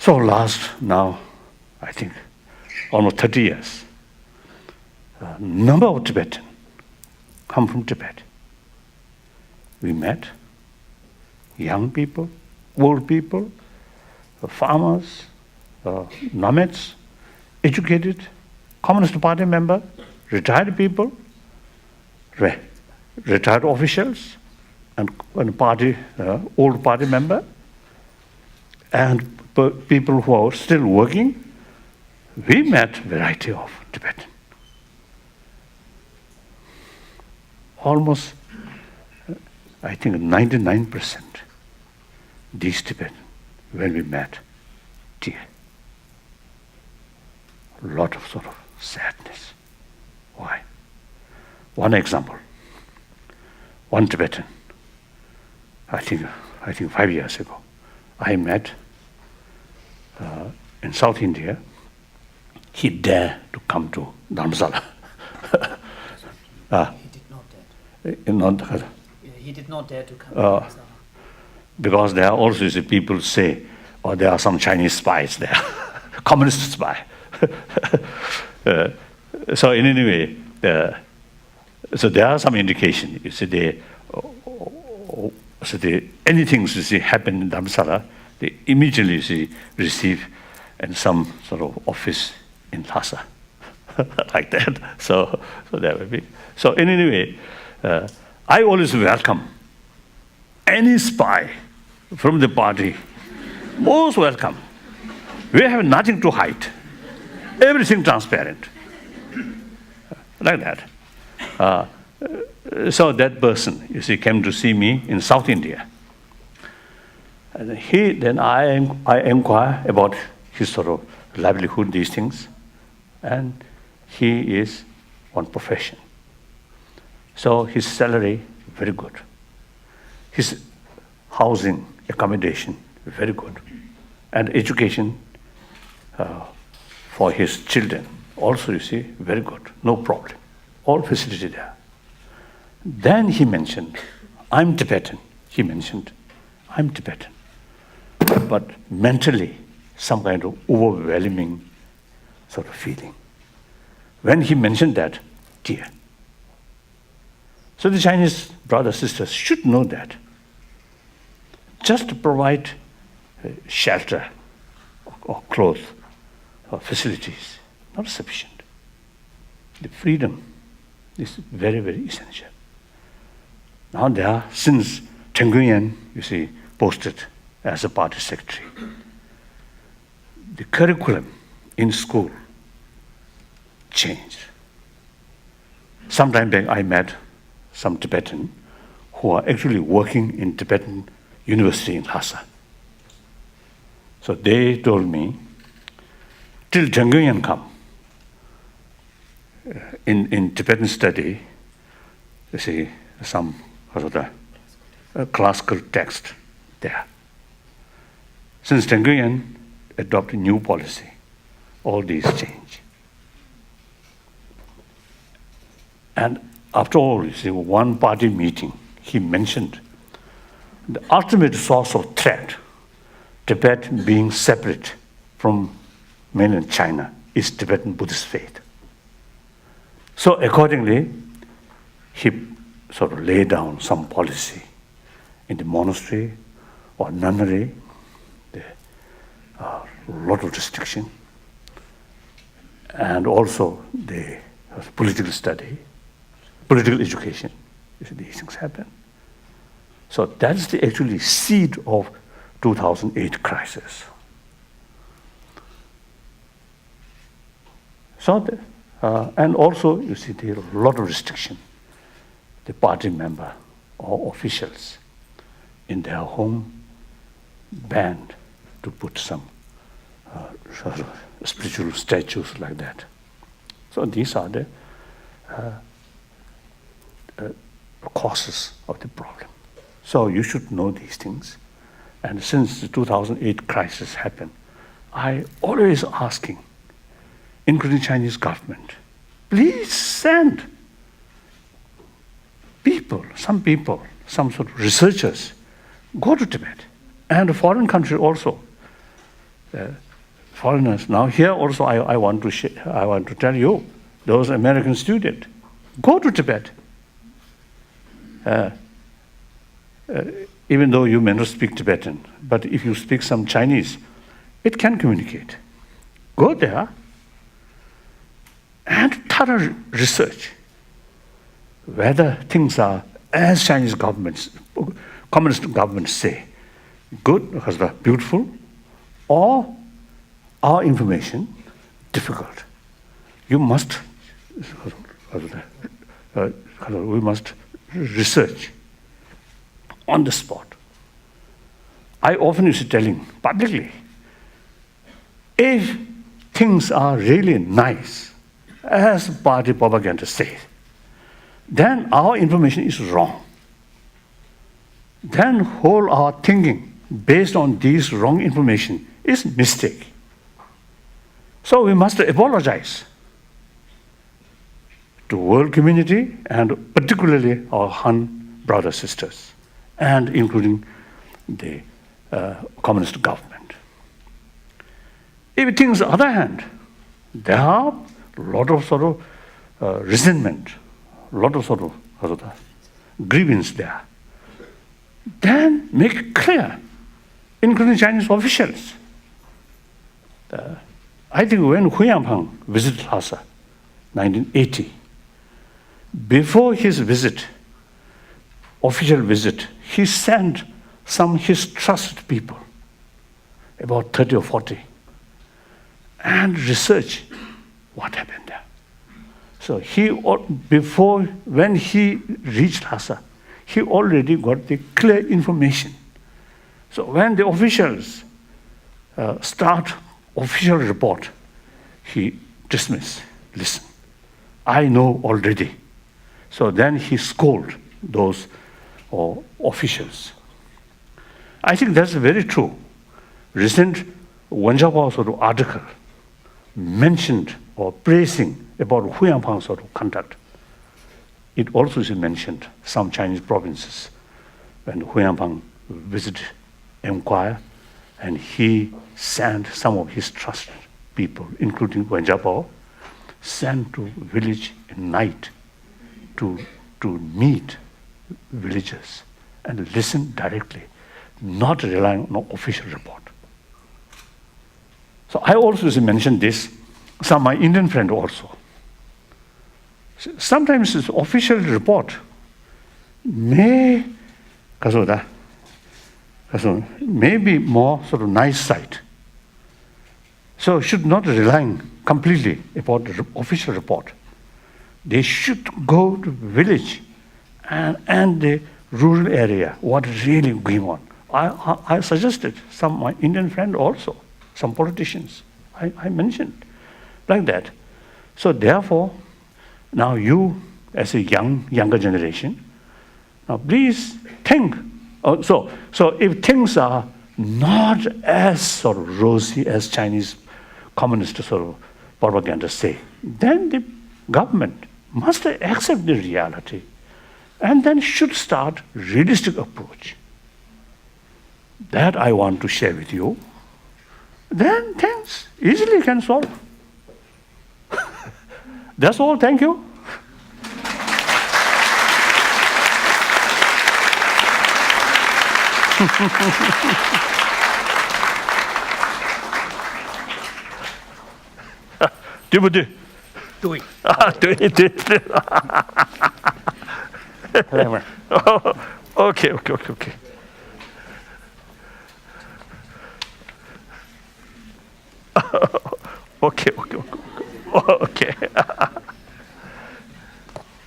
So last now, I think, almost 30 years, a number of Tibetans come from Tibet. We met young people, old people, farmers, nomads, educated, Communist Party member, retired people, retired officials, and party, old party member, and people who are still working. We met variety of Tibetan. Almost, I think 99% these Tibetans, when we met, tear. A lot of sort of sadness. Why? One example. One Tibetan, I think 5 years ago, I met in South India. He dared to come to Dharamsala. He did not dare. He did not dare to come to Dharamsala. Because there are also people say, or there are some Chinese spies there, communist spy. So in any way, so there are some indication. You see, anything you see happen in Dharamsala, they immediately receive and some sort of office in Lhasa, like that. So that would be. So in any way, I always welcome any spy from the party. Most welcome. We have nothing to hide. Everything transparent. Like that. So that person, you see, came to see me in South India. And then I inquire about his sort of livelihood, these things. And he is on profession. So his salary, very good. His housing, accommodation, very good. And education for his children, also, you see, very good. No problem. All facility there. Then he mentioned, I'm Tibetan. He mentioned, I'm Tibetan. But mentally, some kind of overwhelming sort of feeling. When he mentioned that, tear. So the Chinese brothers, sisters should know that. Just to provide shelter or clothes or facilities, not sufficient. The freedom is very, very essential. Now there are, since Tenguyen, you see, posted as a party secretary, the curriculum in school changed. Sometime back I met some Tibetan who are actually working in Tibetan University in Lhasa. So they told me, till Tenguyen come, in Tibetan study, you see, some classical text there. Since Tenguyen adopted new policy, all these change. And after all, you see, one party meeting, he mentioned the ultimate source of threat, Tibet being separate from mainland China, is Tibetan Buddhist faith. So accordingly, he sort of laid down some policy in the monastery or nunnery. There are a lot of restriction, and also the political study, political education. You see, these things happen. So that's the actually seed of 2008 crisis. So, and also, you see, there are a lot of restriction. The party member or officials in their home banned to put some sort of spiritual statues like that. So these are the causes of the problem. So you should know these things. And since the 2008 crisis happened, I always asking, including Chinese government, please send some sort of researchers, go to Tibet, and a foreign country also. foreigners. Now here also I want to tell you, those American students, go to Tibet. Even though you may not speak Tibetan, but if you speak some Chinese, it can communicate. Go there and thorough research whether things are as Chinese governments, communist governments say, good because they're beautiful, or our information difficult. You must, we must research on the spot. I often used to telling publicly, if things are really nice, as party propaganda says, then our information is wrong. Then whole our thinking based on these wrong information is mistake. So we must apologize to world community and particularly our Han brothers, sisters, and including the communist government. If things on the other hand, there are a lot of sort of resentment, a lot of sort of grievance there. Then make it clear, including Chinese officials. I think when Hu Yanpeng visited Lhasa, 1980, before his visit, official visit, he sent some his trusted people, about 30 or 40, and research what happened there. So when he reached Lhasa, he already got the clear information. So when the officials start official report, he dismiss. Listen, I know already. So then he scolded those officials. I think that's very true. Recent Wenjiabao sort of article mentioned or praising about Hu Yanpeng's sort of conduct. It also is mentioned some Chinese provinces when Hu Yanpeng visited, inquire, and he sent some of his trusted people, including Wenjiabao, sent to village at night to meet villagers and listen directly, not relying on official report. So I also mentioned this, some my Indian friend also. Sometimes this official report may be more sort of nice side. So should not rely completely upon the official report. They should go to village and the rural area, what is really going on. I suggested some my Indian friend also, some politicians, I mentioned like that. So therefore, now you as a younger generation, now please think. So if things are not as sort of rosy as Chinese communist sort of propaganda say, then the government must accept the reality and then should start realistic approach. That I want to share with you. Then things easily can solve. That's all. Thank you.对不对？对。对对对。Clever. Okay. Okay.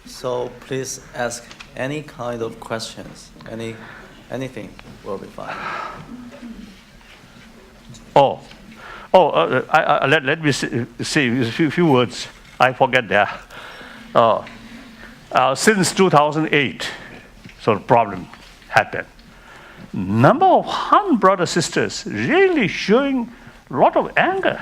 So please ask any kind of questions, anything will be fine. Let me say a few words. I forget there. Since 2008, sort of problem happened. Number of Han brothers sisters really showing a lot of anger.